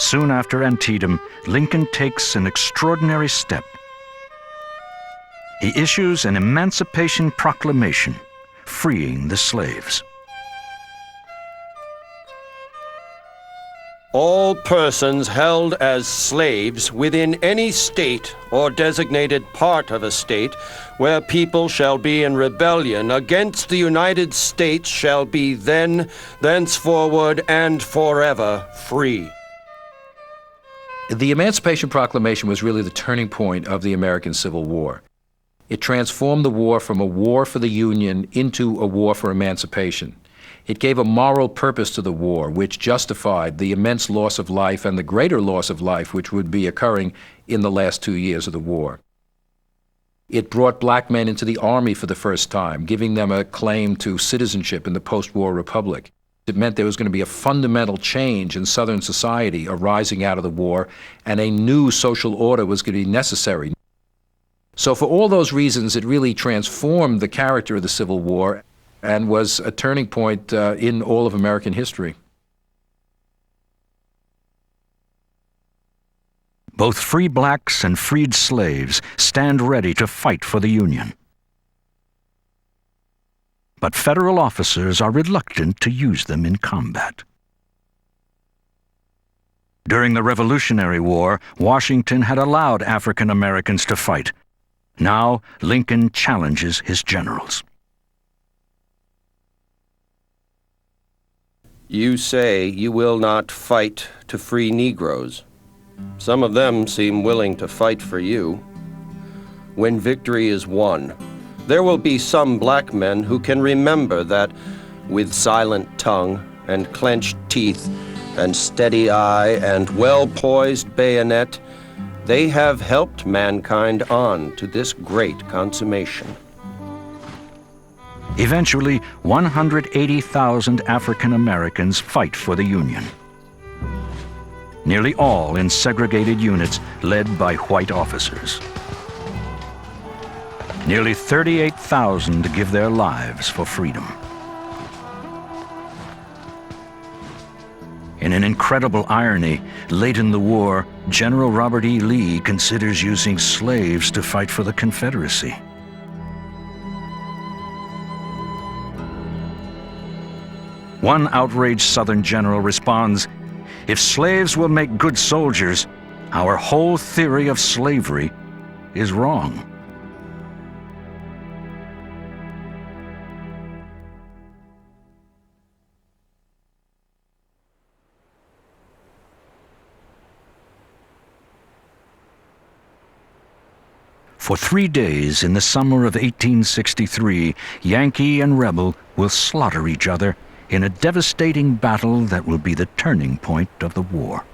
soon after Antietam, Lincoln takes an extraordinary step. He issues an Emancipation Proclamation, freeing the slaves. All persons held as slaves within any state or designated part of a state where people shall be in rebellion against the United States shall be then, thenceforward, and forever free. The Emancipation Proclamation was really the turning point of the American Civil War. It transformed the war from a war for the Union into a war for emancipation. It gave a moral purpose to the war, which justified the immense loss of life and the greater loss of life which would be occurring in the last 2 years of the war. It brought black men into the Army for the first time, giving them a claim to citizenship in the post-war republic. It meant there was going to be a fundamental change in Southern society arising out of the war, and a new social order was going to be necessary. So for all those reasons, it really transformed the character of the Civil War and was a turning point in all of American history. Both free blacks and freed slaves stand ready to fight for the Union. But federal officers are reluctant to use them in combat. During the Revolutionary War, Washington had allowed African Americans to fight. Now, Lincoln challenges his generals. You say you will not fight to free Negroes. Some of them seem willing to fight for you. When victory is won, there will be some black men who can remember that with silent tongue and clenched teeth and steady eye and well-poised bayonet, they have helped mankind on to this great consummation. Eventually, 180,000 African Americans fight for the Union. Nearly all in segregated units led by white officers. Nearly 38,000 give their lives for freedom. In an incredible irony, late in the war, General Robert E. Lee considers using slaves to fight for the Confederacy. One outraged Southern general responds, "If slaves will make good soldiers, our whole theory of slavery is wrong." For 3 days in the summer of 1863, Yankee and rebel will slaughter each other in a devastating battle that will be the turning point of the war.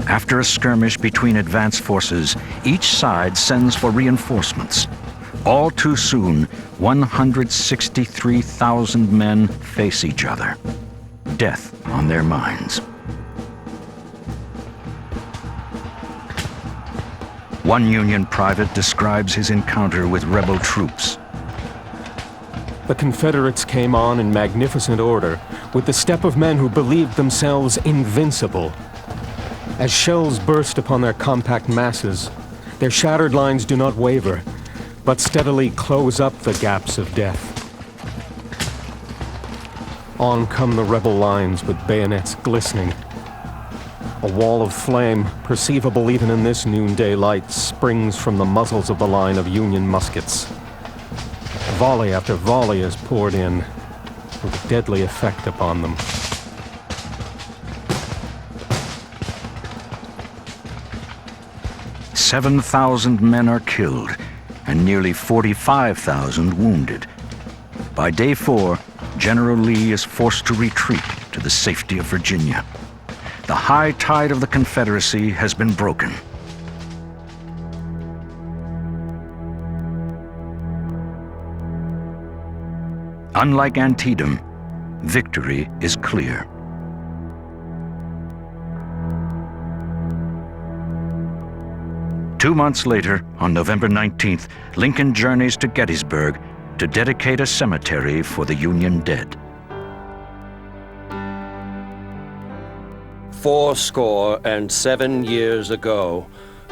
After a skirmish between advance forces, each side sends for reinforcements. All too soon, 163,000 men face each other. Death on their minds. One Union private describes his encounter with rebel troops. The Confederates came on in magnificent order, with the step of men who believed themselves invincible. As shells burst upon their compact masses, their shattered lines do not waver, but steadily close up the gaps of death. On come the rebel lines with bayonets glistening. A wall of flame, perceivable even in this noonday light, springs from the muzzles of the line of Union muskets. Volley after volley is poured in, with deadly effect upon them. "7,000 men are killed and nearly 45,000 wounded. By day 4, General Lee is forced to retreat to the safety of Virginia. The high tide of the Confederacy has been broken. Unlike Antietam, victory is clear. 2 months later, on November 19th, Lincoln journeys to Gettysburg to dedicate a cemetery for the Union dead. 77 years ago,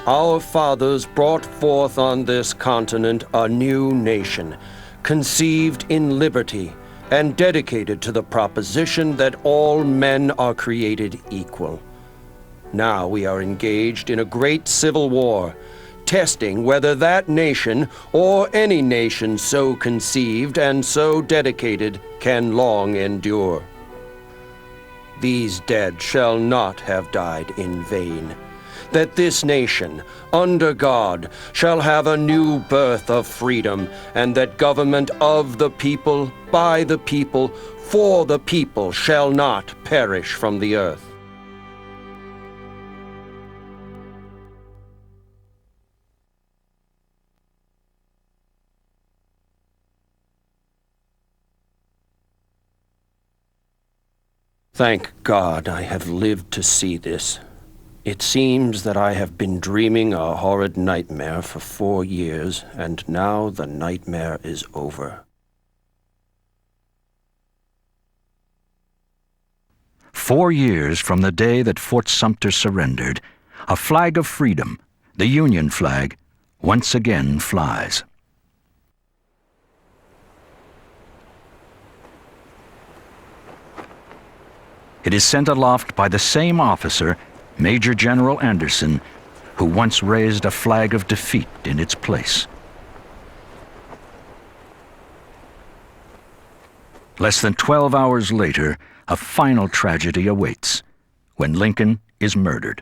our fathers brought forth on this continent a new nation, conceived in liberty and dedicated to the proposition that all men are created equal. Now we are engaged in a great civil war, testing whether that nation, or any nation so conceived and so dedicated, can long endure. These dead shall not have died in vain, that this nation, under God, shall have a new birth of freedom, and that government of the people, by the people, for the people shall not perish from the earth. Thank God I have lived to see this. It seems that I have been dreaming a horrid nightmare for 4 years, and now the nightmare is over. 4 years from the day that Fort Sumter surrendered, a flag of freedom, the Union flag, once again flies. It is sent aloft by the same officer, Major General Anderson, who once raised a flag of defeat in its place. Less than 12 hours later, a final tragedy awaits when Lincoln is murdered.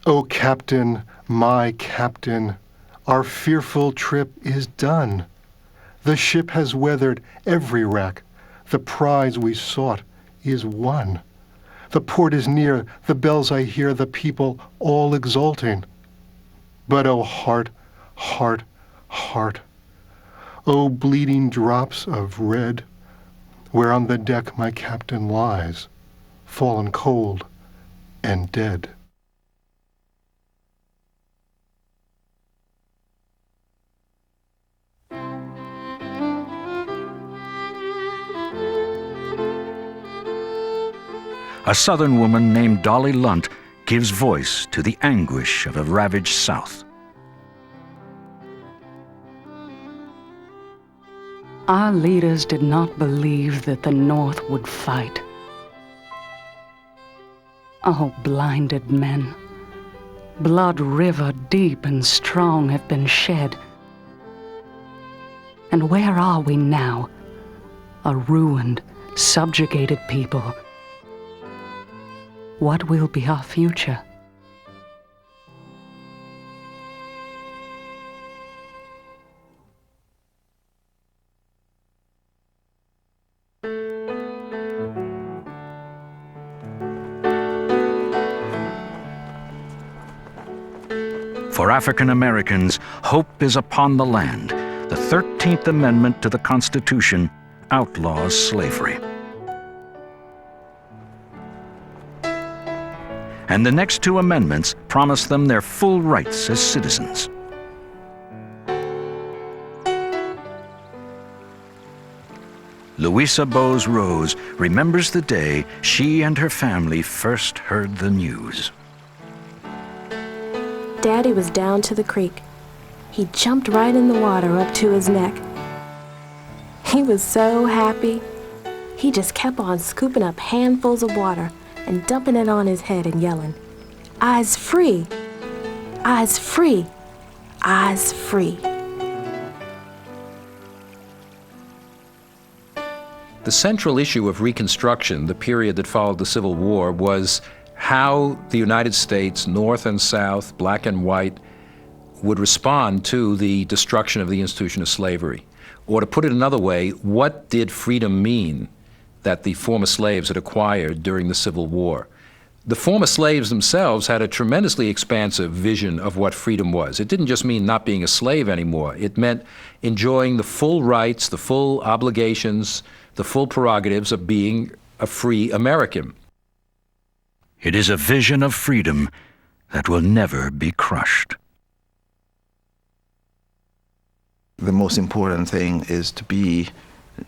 O Captain, my Captain, our fearful trip is done. The ship has weathered every wreck. The prize we sought is won. The port is near, the bells I hear, the people all exulting. But O heart, heart, heart, O bleeding drops of red, where on the deck my captain lies, fallen cold and dead. A Southern woman named Dolly Lunt gives voice to the anguish of a ravaged South. Our leaders did not believe that the North would fight. Oh, blinded men! Blood river deep and strong have been shed. And where are we now? A ruined, subjugated people. What will be our future? For African Americans, hope is upon the land. The 13th Amendment to the Constitution outlaws slavery. And the next 2 amendments promise them their full rights as citizens. Louisa Bowes Rose remembers the day she and her family first heard the news. Daddy was down to the creek. He jumped right in the water up to his neck. He was so happy. He just kept on scooping up handfuls of water and dumping it on his head and yelling, "Eyes free! Eyes free! Eyes free!" The central issue of Reconstruction, the period that followed the Civil War, was how the United States, North and South, black and white, would respond to the destruction of the institution of slavery. Or to put it another way, what did freedom mean that the former slaves had acquired during the Civil War? The former slaves themselves had a tremendously expansive vision of what freedom was. It didn't just mean not being a slave anymore. It meant enjoying the full rights, the full obligations, the full prerogatives of being a free American. It is a vision of freedom that will never be crushed. The most important thing is to be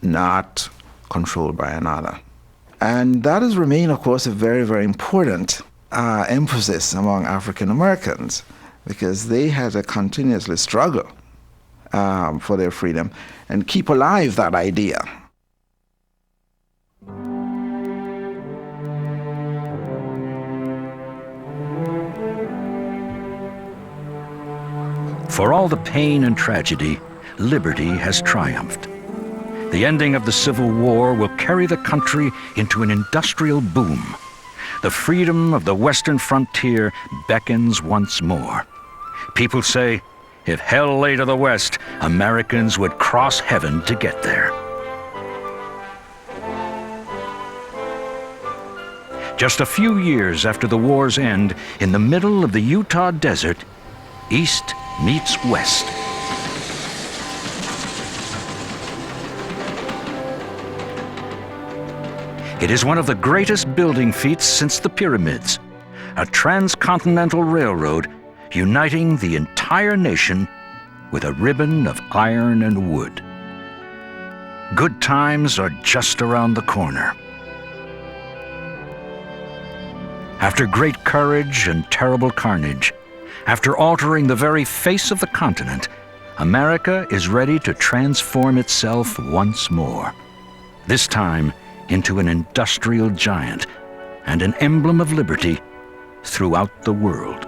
not controlled by another. And that has remained, of course, a very, very important emphasis among African Americans, because they had to continuously struggle for their freedom and keep alive that idea. For all the pain and tragedy, liberty has triumphed. The ending of the Civil War will carry the country into an industrial boom. The freedom of the western frontier beckons once more. People say, if hell lay to the west, Americans would cross heaven to get there. Just a few years after the war's end, in the middle of the Utah desert, East meets West. It is one of the greatest building feats since the pyramids, a transcontinental railroad uniting the entire nation with a ribbon of iron and wood. Good times are just around the corner. After great courage and terrible carnage, after altering the very face of the continent, America is ready to transform itself once more. This time into an industrial giant and an emblem of liberty throughout the world.